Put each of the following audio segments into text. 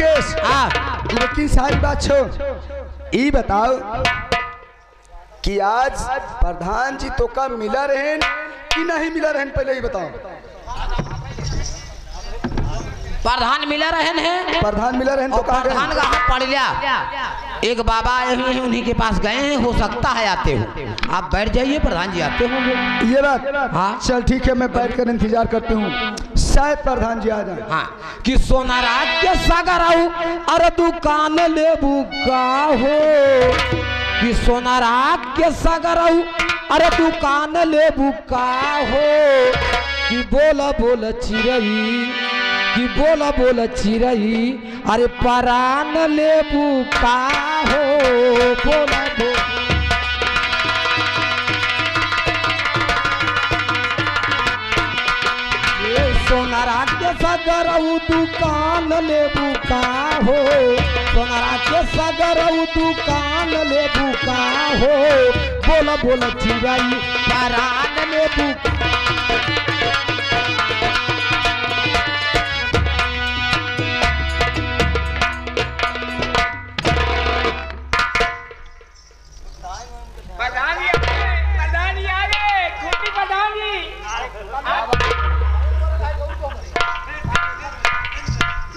राकेश लेकिन सारी बात छोड़, ये बताओ कि आज प्रधान जी तो का मिला रहन कि नहीं मिला रहन, पहले ही बताओ। प्रधान मिला रहन है, प्रधान मिला रहन तो कहाँ प्रधान का हाथ पड़ लिया। एक बाबा आए हुए हैं, उन्हीं के पास गए हैं, हो सकता है आते हो। आप बैठ जाइए, प्रधान जी आते होंगे। ये बात हाँ, चल ठीक है, मैं बैठ कर इंतजार करती हूँ, शायद प्रधान जी आ जाए। हाँ कि सोनारा के सागर आऊ अरे दुकान लेबू का हो, कि सोनारा के सागर आऊ अरे दुकान लेबू का हो, कि बोला बोला चिरई, कि बोला बोला चिरई अरे परान लेबू का हो, बोला बोला सोनारा के सागर दुकान लेबू का हो, सोनारा के सागर दुकान लेबू का हो, बोला बोला चिरई परान लेबू।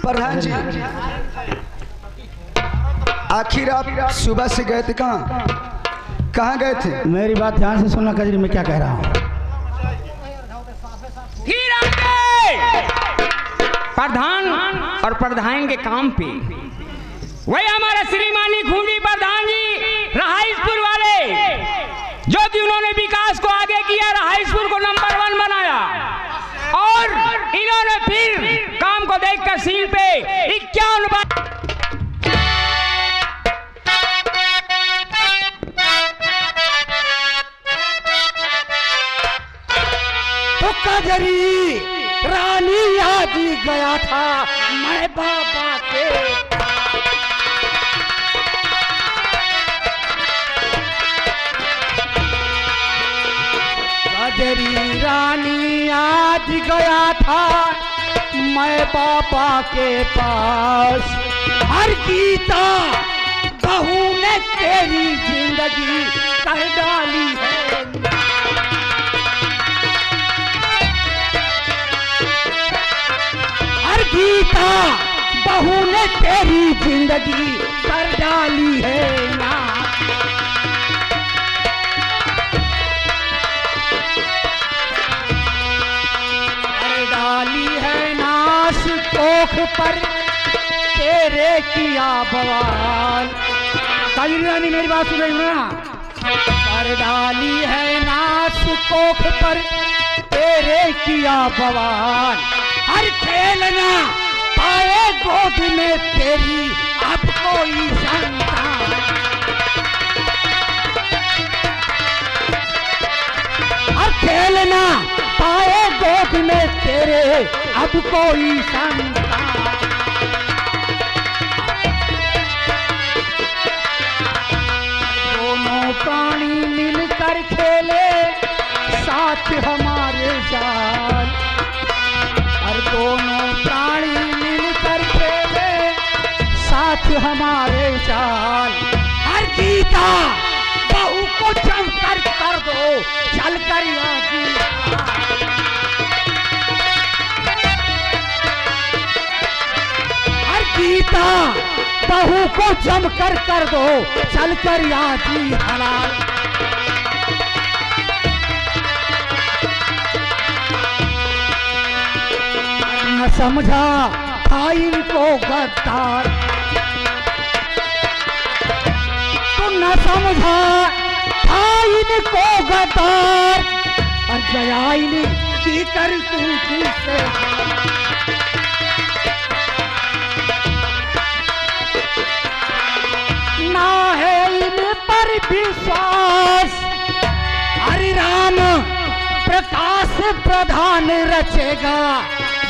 प्रधान जी आखिर आप सुबह से गए थे, कहाँ गए थे? मेरी बात ध्यान से सुनना कजरी, मैं क्या कह रहा हूँ। प्रधान और प्रधान के काम पे वही हमारे श्रीमानी खूंटी प्रधान जी रहाइसपुर वाले, जो कि उन्होंने विकास को आगे किया, रहाइसपुर को नंबर 1 बनाया, और इन्होंने फिर काम को देखकर सील पे 51 बार तो कजरी रानी याद गया था मैं बाबा के, कजरी रानी आज गया था मैं पापा के पास, हर गीता बहू ने तेरी जिंदगी कर डाली है, हर गीता बहू ने तेरी जिंदगी कर डाली है ना। डाली है नाश कोख पर तेरे किया बवाल, काली रानी मेरी बात सुन रही ना, पर डाली है नाश कोख पर तेरे किया बवाल, हर खेलना पाए गोद में तेरी अब कोई संतान, हर खेलना पाए गोद में तेरे अब कोई संतान, दोनों प्राणी मिलकर खेले साथ हमारे जाल, और दोनों प्राणी मिलकर खेले साथ हमारे जाल, हर गीता बहू को जमकर कर दो चल कर गीता बहू को जमकर कर दो चल कर यादी हलाल, न समझा था इनको गद्दार, तो न समझा था इनको गद्दार, और गया इनकी कर तू से ना है इन पर विश्वास, हरि राम प्रकाश प्रधान रचेगा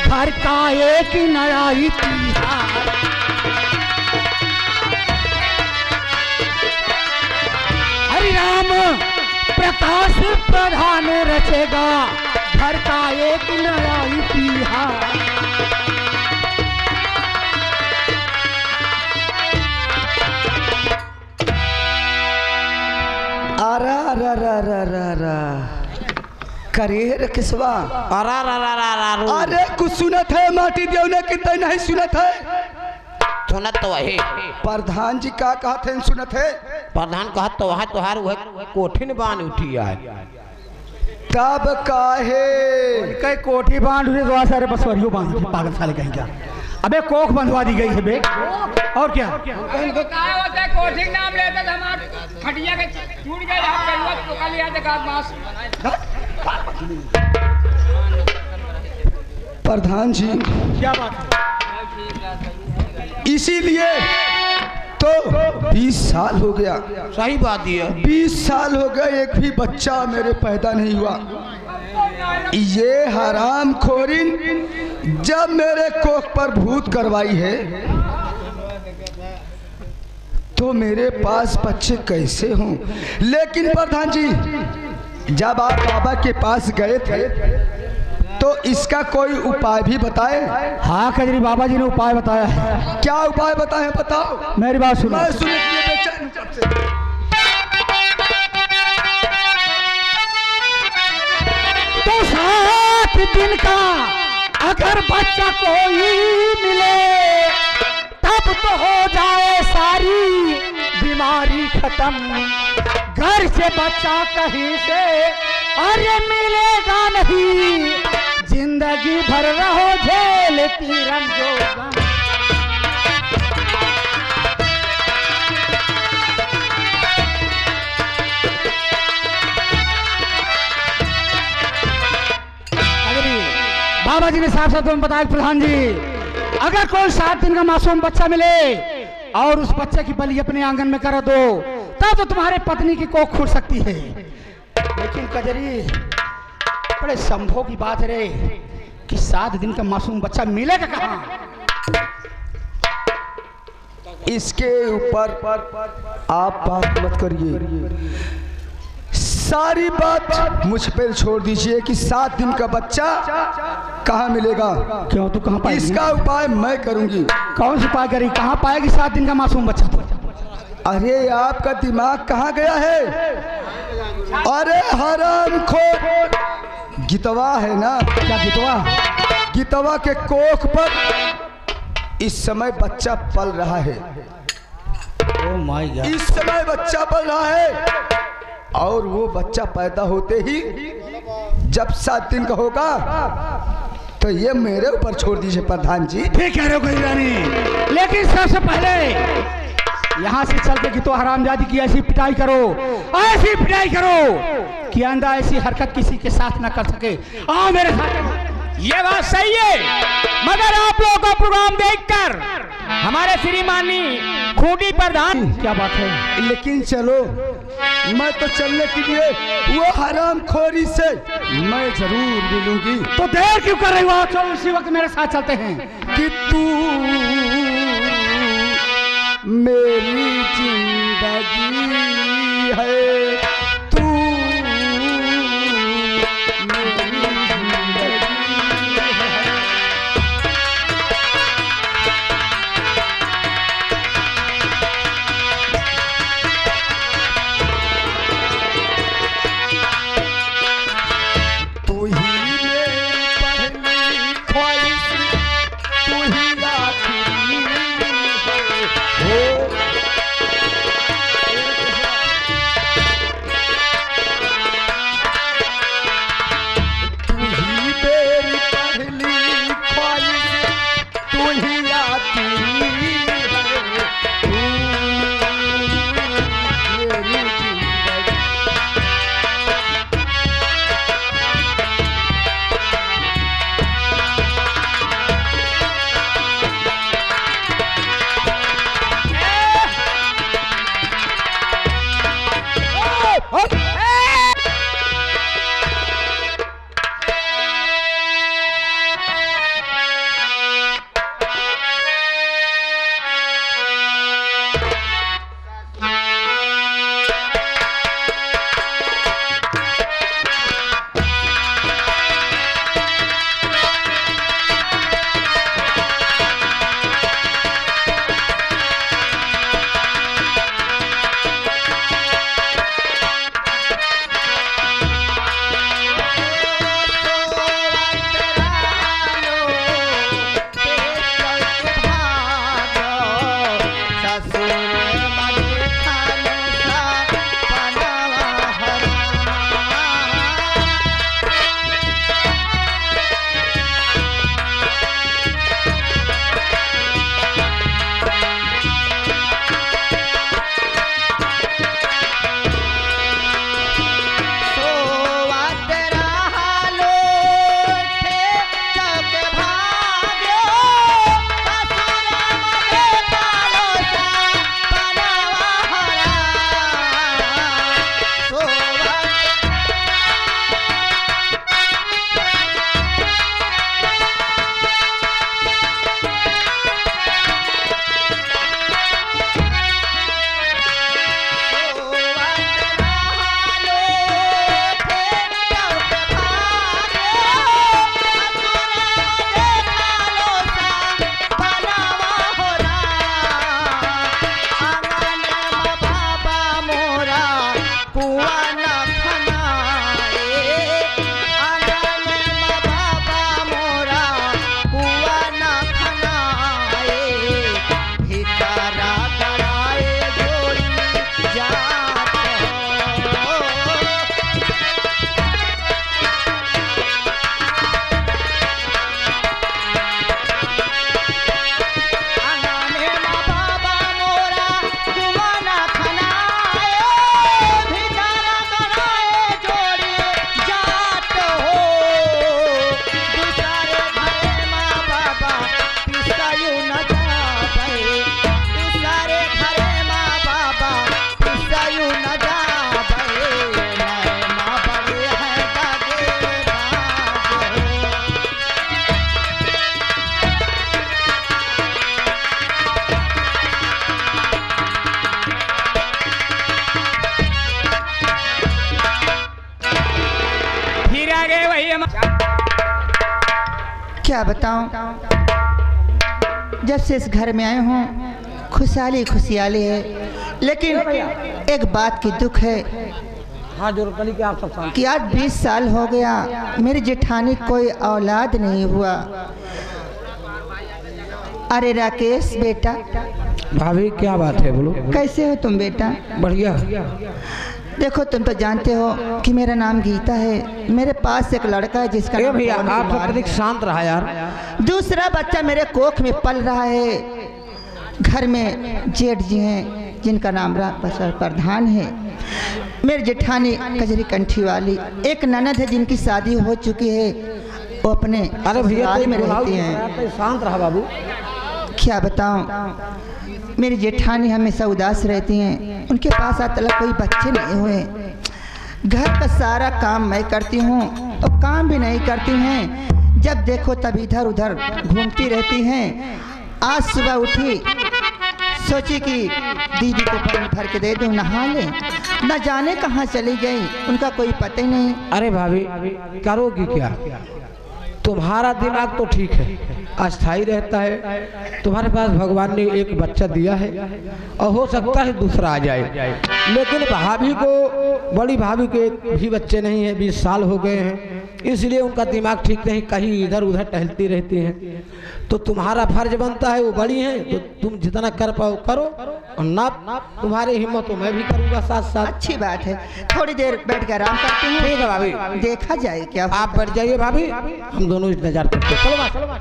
घर का एक नया इतिहास, हरि राम प्रकाश प्रधान रचेगा घर का एक नया इतिहास, रा करे रे किसवा अरा रा रा रा रा रू। अरे कुछ सुनत है माटी देवने कितना नहीं सुनत है। सुनत तो वही प्रधान जी का कहते हैं सुनत है। प्रधान कहत तो वहाँ तोहार वह कोठिन बांध उठी है। तब काहे कई कोठी बांध उठे दो सारे बसवरियों बांध उठे, पागल साले कहीं क्या। अबे कोख बंधवा दी गई है बे, और क्या। कोठिक नाम लेते थे हमारे खटिया के टूट गए तो कल याद मास। प्रधान जी क्या बात है। इसीलिए तो 20 साल हो गया। सही बात है। 20 साल हो गए एक भी बच्चा मेरे पैदा नहीं हुआ। ये हराम खोरिन जब मेरे कोख पर भूत करवाई है तो मेरे पास बच्चे कैसे हों। लेकिन प्रधान जी जब आप बाबा के पास गए थे तो इसका कोई उपाय भी बताए। हाँ कजरी बाबा जी ने उपाय बताया है। क्या उपाय बताए बताओ। मेरी बात सुनो। मैं सुनने के लिए बेचैन हूं सबसे। तो 7 दिन का अगर बच्चा कोई मिले तब तो हो जाए सारी बीमारी खत्म। घर से बच्चा कहीं से अरे मिलेगा नहीं, जिंदगी भर रहो झेलती रंजोगा। बाबा जी ने साफ साफ तुम्हें बताया प्रधान जी, अगर कोई 7 दिन का मासूम बच्चा मिले और उस बच्चे की बलि अपने आंगन में कर दो तब तो तुम्हारे पत्नी की कोख खुल सकती है। लेकिन कजरी बड़े संभव की बात है रे कि 7 दिन का मासूम बच्चा मिलेगा कहाँ। इसके ऊपर आप बात मत करिए, सारी बात मुझ पर छोड़ दीजिए कि 7 दिन का बच्चा कहाँ मिलेगा। क्यों तू कहाँ पाएगी? इसका उपाय मैं करूंगी। कौन सी उपाय करेगी? कहाँ पाएगी 7 दिन का मासूम बच्चा? अरे आपका दिमाग कहाँ गया है? अरे हरामखोर गितवा है ना। क्या गितवा? गितवा के कोख पर इस समय बच्चा पल रहा है। Oh my God. इस समय बच्चा पल रहा है और वो बच्चा पैदा होते ही जब 7 दिन का होगा तो ये मेरे ऊपर छोड़ दीजिए प्रधान जी। ठीक कह रहे हो कोई रानी, लेकिन सबसे पहले यहाँ से चल के कि तो हरामजादी की ऐसी पिटाई करो कि आंदा ऐसी हरकत किसी के साथ ना कर सके। आओ मेरे साथ। ये बात सही है, मगर आप लोगों का प्रोग्राम देखकर हमारे श्रीमानी खूंटी प्रधान। क्या बात है? लेकिन चलो, मैं तो चलने के लिए वो हरामखोरी से मैं जरूर मिलूंगी। तो देर क्यों कर रही हो? चलो उसी वक्त मेरे साथ चलते हैं। कि तू मेरी जिंदगी है, तू मेरी जिंदगी है। तू ही मेरी पहली ख्वाहिश, तू ही आखिरी क्या बताऊं, जब से इस घर में आए हूँ खुशहाली खुशहाली है, लेकिन एक बात की दुख है हाँ जो कली के आप सब कि आज 20 साल हो गया मेरी जेठानी कोई औलाद नहीं हुआ। अरे राकेश बेटा, भाभी क्या बात है बोलो। कैसे हो तुम बेटा? बढ़िया। देखो तुम तो जानते हो कि मेरा नाम गीता है, मेरे पास एक लड़का है जिसका नाम भैया पवन आप कुमार सब अधिक है। शांत रहा यार। दूसरा बच्चा मेरे कोख में पल रहा है। घर में जेठ जी हैं जिनका नाम प्रधान है, मेरी जेठानी कजरी कंठी वाली, एक ननद है जिनकी शादी हो चुकी है, वो अपने अरे भैया ससुराल में रहती हैं। शांत रहा बाबू। क्या बताऊं, मेरी जेठानी हमेशा उदास रहती हैं, उनके पास आज तक कोई बच्चे नहीं हुए। घर का सारा काम मैं करती हूँ और काम भी नहीं करती हैं, जब देखो तब इधर उधर घूमती रहती हैं। आज सुबह उठी, सोची कि दीदी को पानी भर के दे दूँ नहा ले, न जाने कहाँ चली गई, उनका कोई पता ही नहीं। अरे भाभी करोगी क्या, तुम्हारा दिमाग तो ठीक है, अस्थाई रहता है, तुम्हारे पास भगवान ने एक बच्चा दिया है और हो सकता है दूसरा आ जाए, लेकिन भाभी को, बड़ी भाभी के एक भी बच्चे नहीं है, 20 साल हो गए हैं, इसलिए उनका दिमाग ठीक नहीं, कहीं इधर उधर टहलती रहती हैं। तो तुम्हारा फर्ज बनता है, वो बड़ी हैं तो तुम जितना कर पाओ करो, और ना तुम्हारी हिम्मत तो मैं भी करूँगा साथ साथ। अच्छी बात है, थोड़ी देर बैठ कर आराम करती हूँ। ठीक है भाभी, देखा जाए क्या। आप बैठ जाइए भाभी, हम दोनों इंतजार करते हैं। चलो बात, चलो बात।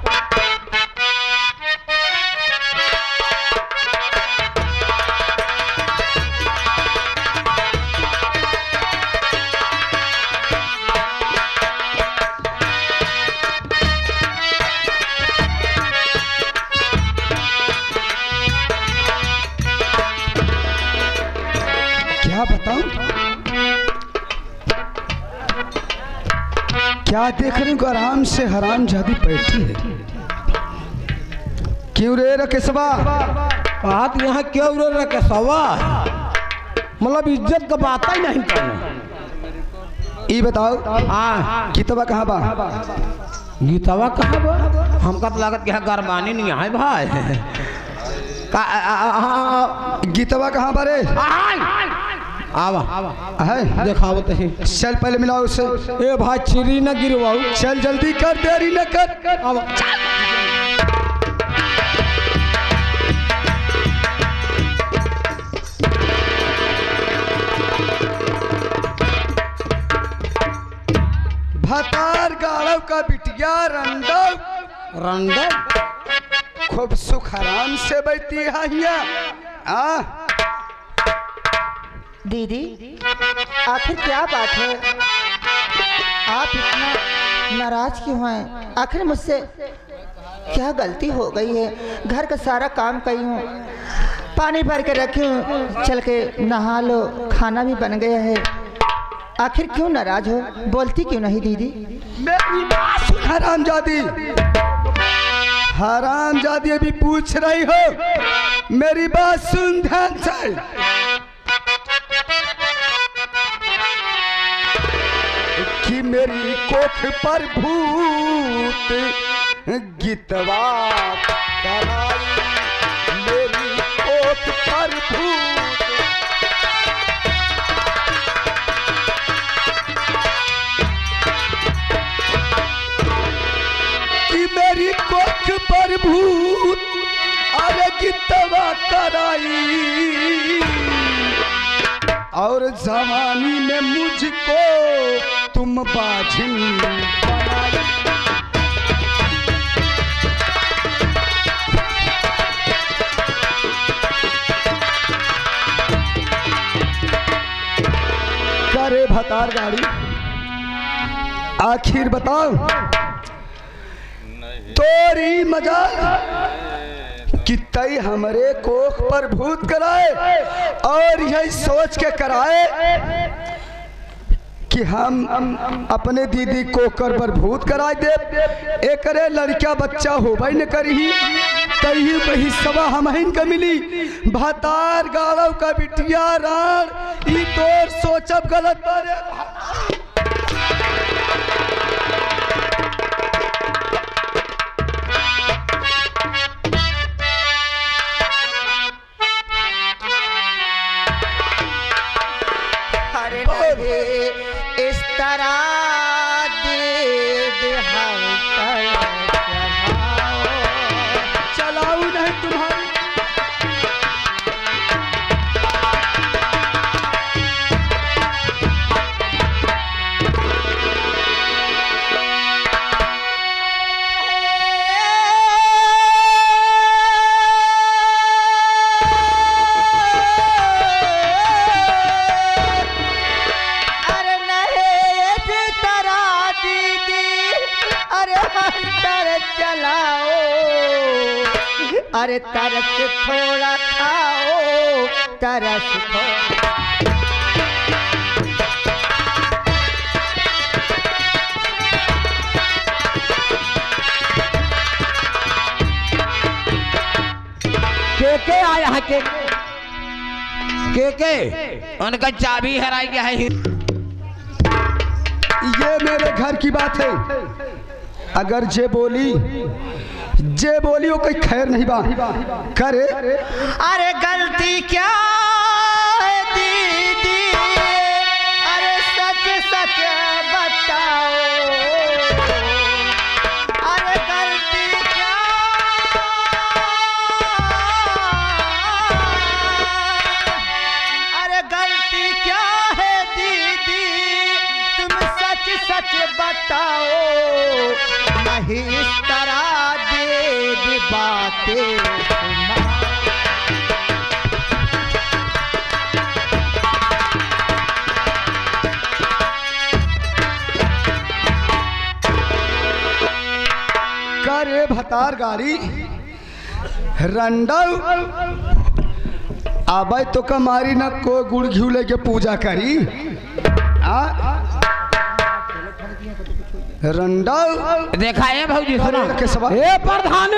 क्या बताऊं, क्या देख रही हूँ, आराम से हराम जादी बैठी है। क्यों रे रकेशवा? बात यहाँ क्यों रो रखे सवा, मतलब इज्जत का बात ही नहीं करना। ये बताओ हाँ कितवा कहाँ बा? गीतावा कहाँ बा? हमका तो लागत यहाँ गरबानी नहीं है भाई। गीतवा कहाँ बा रे? आवा है देखाओ तो ही। चल पहले मिलाओ उससे। ए भाई चिरी न गिरवाओ, चल जल्दी कर, देरी न कर। आवा। भतार गाड़व का बिटिया रंडव रंडव खूब सुख आराम से बैठी है यहाँ। दीदी आखिर क्या बात है, आप इतना नाराज क्यों हैं? आखिर मुझसे क्या गलती हो गई है? घर का सारा काम करी हूँ, पानी भर के रखी हूँ, चल के नहा लो, खाना भी बन गया है, आखिर क्यों नाराज हो? बोलती क्यों नहीं दीदी? मेरी बात सुन हरामजादी, हरामजादी अभी पूछ रही हो, मेरी बात सुन ध्यान से। कि मेरी कोख पर भूत गीतवा कराई, मेरी कोख पर भूत। कि मेरी कोख पर भूत अरे गीतवा कराई, और जवानी में मुझको तुम बाझिन बनाई। करे भतार गाड़ी, आखिर बताओ तोरी मजाल कि तई हमरे कोख पर भूत कराए, और यही सोच के कराए कि हम अपने दीदी कोकर पर भूत कराए दे, एकरे लड़का बच्चा हो भाई न करी, तही वही सवा हमहिन का मिली। भतार गाड़व का बिटिया राण, ई तोर सोचब गलत बारे। अरे तरस थोड़ा खाओ, तरस थोड़ा। के आया है के उनका चाबी हराई गया है। ये मेरे घर की बात है। अगर जे बोली वो कोई खैर नहीं बा करे। अरे गलती क्या है दीदी, अरे सच सच बताओ, अरे गलती क्या, अरे गलती क्या है दीदी, तुम सच सच बताओ, नहीं इस तरह दे बातें सुना। करे भतार गाड़ी रंडल आबाई तो कमारी न को गुड़ घी लेके पूजा करी। रंडल देखा है भौजी, सुनो के सवा ए प्रधान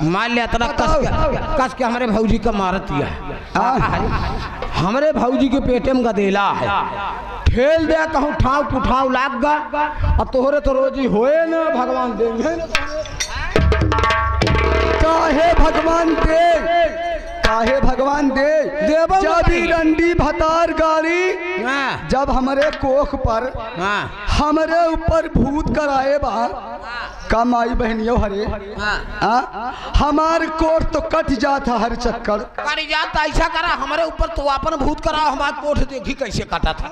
मान लिया तना कस के हमारे भौजी का मारत दिया है। हमारे भौजी के पेटे में गदेला है, ठेल दे कहूँ ठाव पुठाव लाग गा और तोहरे तो रोजी होए ना भगवान देंगे। काहे भगवान दे, काहे भगवान दे जब रंडी भतार गाड़ी जब हमारे कोख पर हमारे ऊपर भूत कराए बा कम आई बहनियों हरे हमार कोट तो कट जाता हर चक्कर कट जाता। ऐसा करा हमारे ऊपर तो अपन भूत करा, हमारा कोट देखी कैसे कटा था।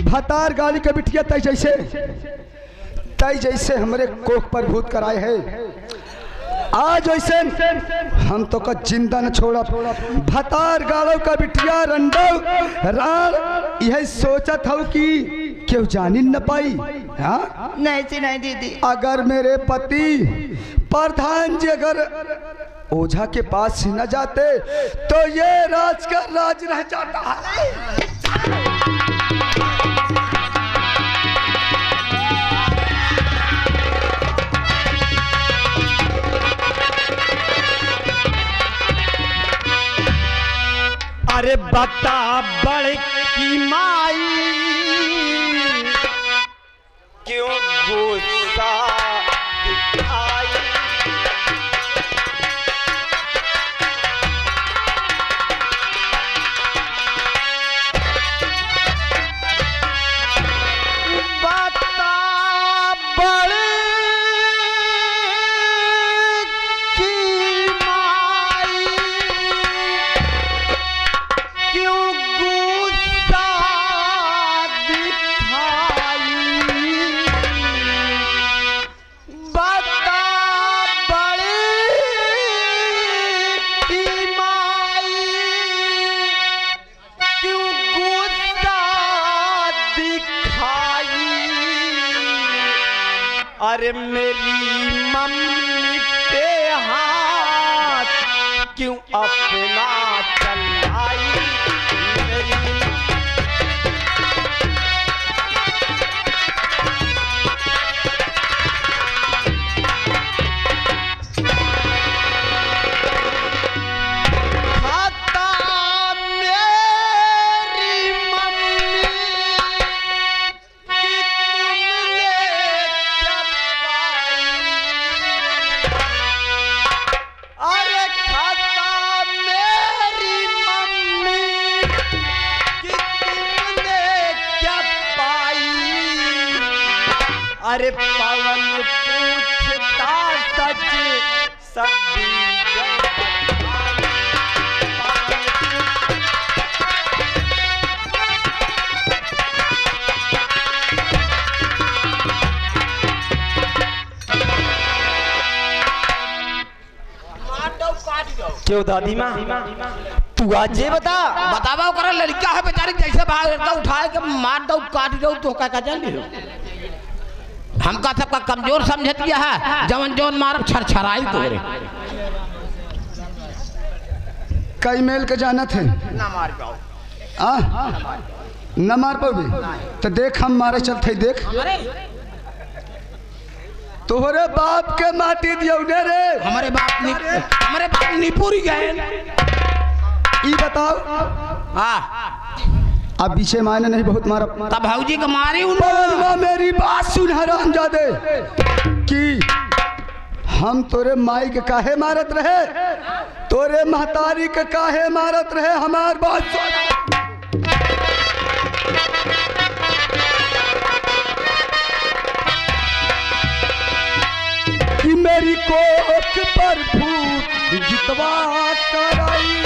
भतार गाड़ी के बिटिया तय जैसे हमारे कोख पर भूत कराए है। आज ऐसे हम तो का जिंदा न छोड़ा। भतार गाड़ो का बिटिया रंडो राण यह सोचा था कि क्यों जानी न पाई। हाँ नहीं दीदी, अगर मेरे पति प्रधान जी अगर ओझा के पास न जाते तो ये राज का राज रह जाता है। अरे बता बड़ की माई क्यों गुस्सा दिखाई, बता बड़ की माई क्यों गुस्सा दिखाई, बता बड़ी की माई क्यों गुस्सा दिखाई, अरे मेरी मम्मी पे हाथ क्यों अपना चलाई, अरे पवन पूछता सच सभी क्यों दादी माँ तू आज ये बता बतावा कर लड़का है बेचारी जैसे भाग उठाए के मार दो काट दो तो का जान लियो हमका सबका कमजोर समझत गया है जवन जवन मारब छरछराई तोरे कई मेल के जाना थे ना मार पाओ न मार पाओगे तो देख हम मारे चलते देख तोहरे बाप के माटी दियौने रे हमारे बाप निपुरी गए ई बताओ अब पीछे मायने नहीं बहुत मारा तब भाऊजी को मारी उन मेरी बात सुन हरामजादे कि हम तोरे माई के काहे मारत रहे तोरे महतारी के काहे मारत रहे हमार बात सुन कि मेरी कोख पर भूत जितवा कराई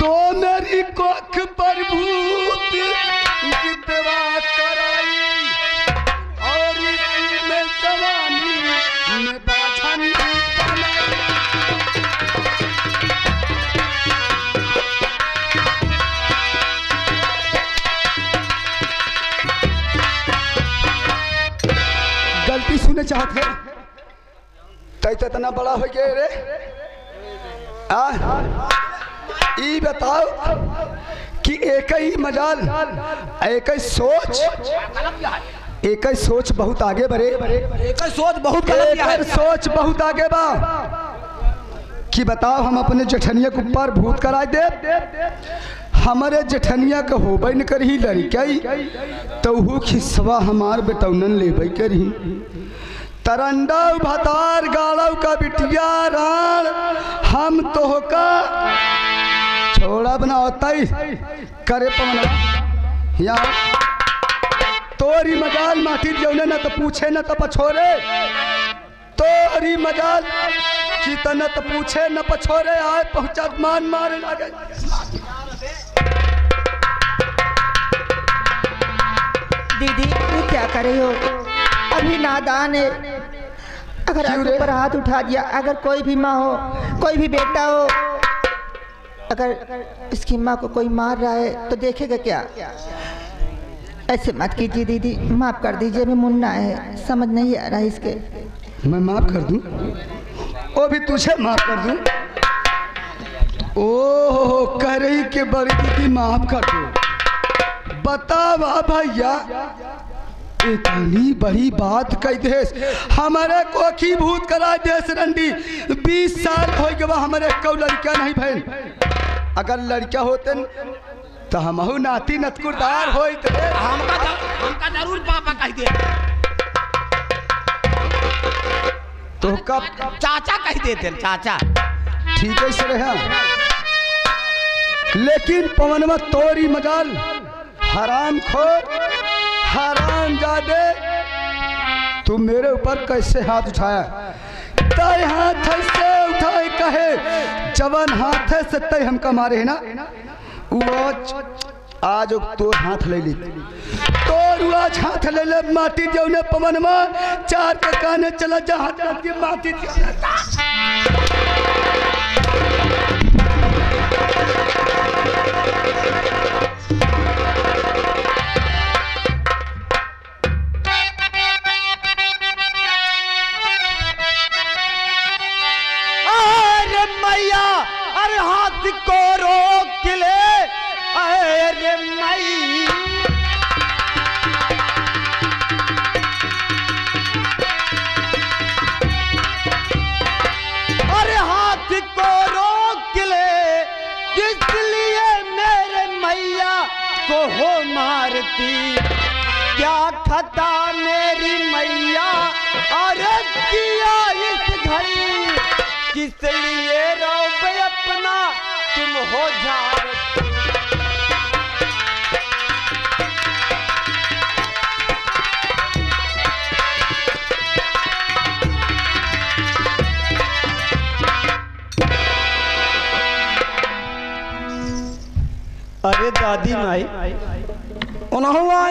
तो मेरी कोख पर भूत जितवा कराई और में जवानी में बाछन गलती सुने चाहते तै इतना बड़ा हो गए रे ई बताओ कि एक ही मजाल एक ही सोच बहुत आगे बढ़े एक सोच बहुत गलत है सोच बहुत आगे बा कि बताओ हम अपने जेठनिया के ऊपर भूत कराए दे हमारे जेठनिया के होबे न करही लड़कई तो वो खिस्वा हमार बेटौनन लेबे करही तरंडा भतार गाड़व का बिटिया राण हम तोहका छोड़ा बनाता करे पवना यहाँ तोरी मजाल माटी जौने न तो पूछे न तो पछोरे तोरी मजाल की न तो पूछे न पछोरे आए पहुंचा मान मारे लगे दीदी तू क्या करे हो अभी नादान है अगर आपके ऊपर हाथ उठा दिया अगर कोई भी माँ हो कोई भी बेटा हो अगर इसकी माँ को कोई मार रहा है तो देखेगा क्या ऐसे मत कीजिए दीदी माफ कर दीजिए अभी मुन्ना है समझ नहीं आ रहा है इसके मैं माफ कर दूं वो भी तुझे माफ कर दूं ओहो कह रही कि बड़ी दीदी माफ कर दो बतावा भैया इतनी बड़ी बात कह दे हमारे कोखी भूत करा दे रंडी 20 साल हो गया हमारे को लड़का नहीं भैन अगर लड़का होते तो हम नाती नतकुरदार हो हमका जरूर पापा कह दे तो कब चाचा कह देते चाचा ठीक है सर है लेकिन पवनवा तोरी मजाल हराम खोर हराम जादे तू मेरे ऊपर कैसे हाथ उठाया तय हाथ से उठाए कहे जवान हाथ से तय हमका मारे है ना आज तो हाथ ले ली तो आज हाथ ले ले माटी जौने पवन में चार के काने चला जा हाथ के माटी अरे मैया अरे हाथ को रोक ले अरे मई अरे हाथ को रोक ले किस लिए मेरे मैया को हो मारती क्या खता मेरी मैया अरे किया इस घड़ी किस लिए रोबे अपना तुम हो झारती अरे दादी माई उन्होंने यहाँ